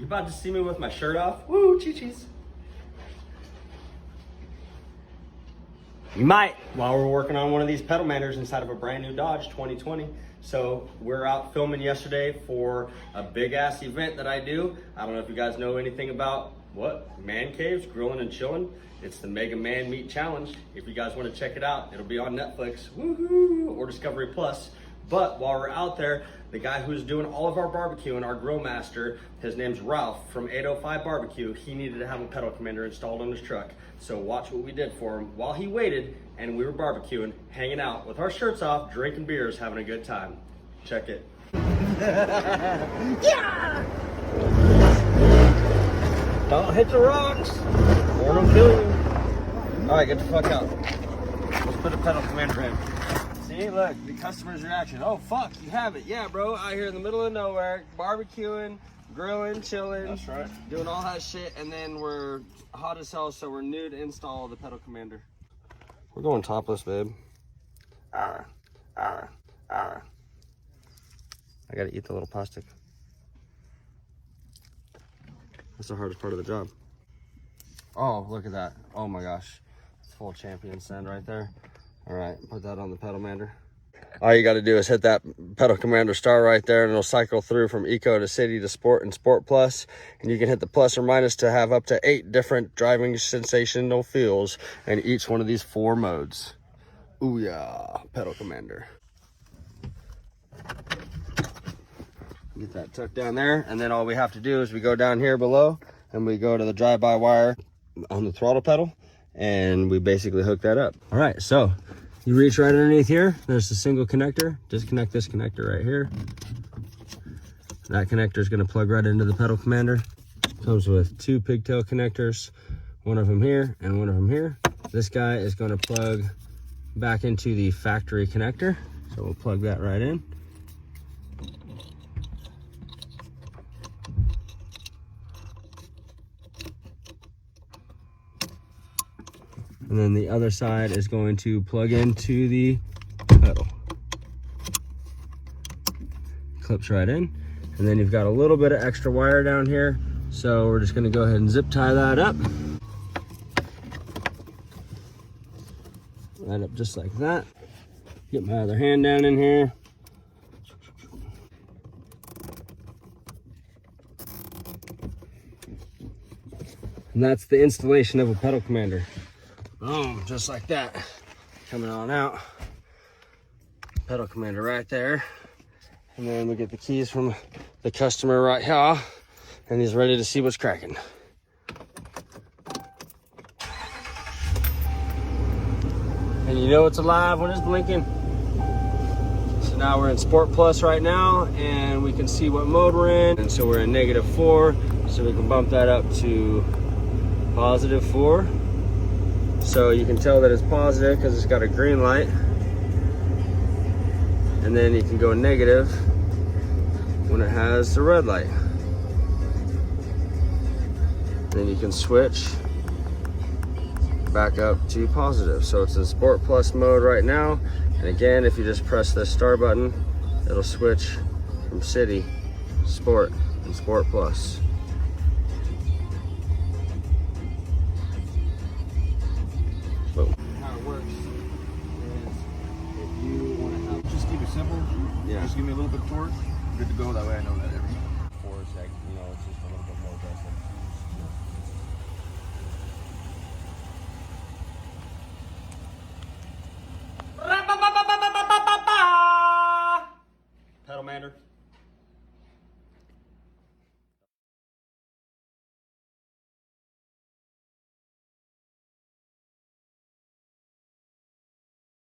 You about to see me with my shirt off? Woo, chi-chis. You might, while we're working on one of these pedal manders inside of a brand new Dodge 2020. So we're out filming yesterday for a big ass event that I do. I don't know if you guys know anything about man caves, grilling and chilling. It's the Mega Man Meat Challenge. If you guys want to check it out, it'll be on Netflix, woohoo, or Discovery Plus. But while we're out there, the guy who's doing all of our barbecuing, our grill master, his name's Ralph from 805 Barbecue. He needed to have a pedal commander installed on his truck. So watch what we did for him while he waited and we were barbecuing, hanging out with our shirts off, drinking beers, having a good time. Check it. Yeah! Don't hit the rocks or it'll kill you. All right, get the fuck out. Let's put a pedal commander in. See, look, the customer's reaction. Oh, fuck, you have it. Yeah, bro, out here in the middle of nowhere, barbecuing, grilling, chilling. That's right. Doing all that shit, and then we're hot as hell, so we're new to install the pedal commander. We're going topless, babe. I gotta eat the little plastic. That's the hardest part of the job. Oh, look at that. Oh my gosh. It's full champion send right there. All right, put that on the pedal commander. All you got to do is hit that pedal commander star right there, and it'll cycle through from eco to city to sport and sport plus. And you can hit the plus or minus to have up to 8 different driving sensational feels in each one of these 4 modes. Ooh yeah, pedal commander. Get that tucked down there, and then all we have to do is we go down here below and we go to the drive-by wire on the throttle pedal, and we basically hook that up. All right, so you reach right underneath here, there's a single connector. Disconnect this connector right here. That connector is going to plug right into the pedal commander. Comes with 2 pigtail connectors, one of them here and one of them here. This guy is going to plug back into the factory connector, so we'll plug that right in. And then the other side is going to plug into the pedal. Clips right in. And then you've got a little bit of extra wire down here. So we're just gonna go ahead and zip tie that up. Right up just like that. Get my other hand down in here. And that's the installation of a pedal commander. Boom, just like that. Coming on out. Pedal commander right there. And then we get the keys from the customer right here. And he's ready to see what's cracking. And you know it's alive when it's blinking. So now we're in Sport Plus right now, and we can see what mode we're in. And so we're in -4, so we can bump that up to +4. So you can tell that it's positive because it's got a green light. And then you can go negative when it has the red light. Then you can switch back up to positive. So it's in Sport Plus mode right now. And again, if you just press the star button, it'll switch from city, sport, and Sport Plus. How it works is if you want to have, just keep it simple. Yeah. Just give me a little bit of torque. Good to go. That way I know that every force, like, you know, it's just a little bit more aggressive. Pedal commander.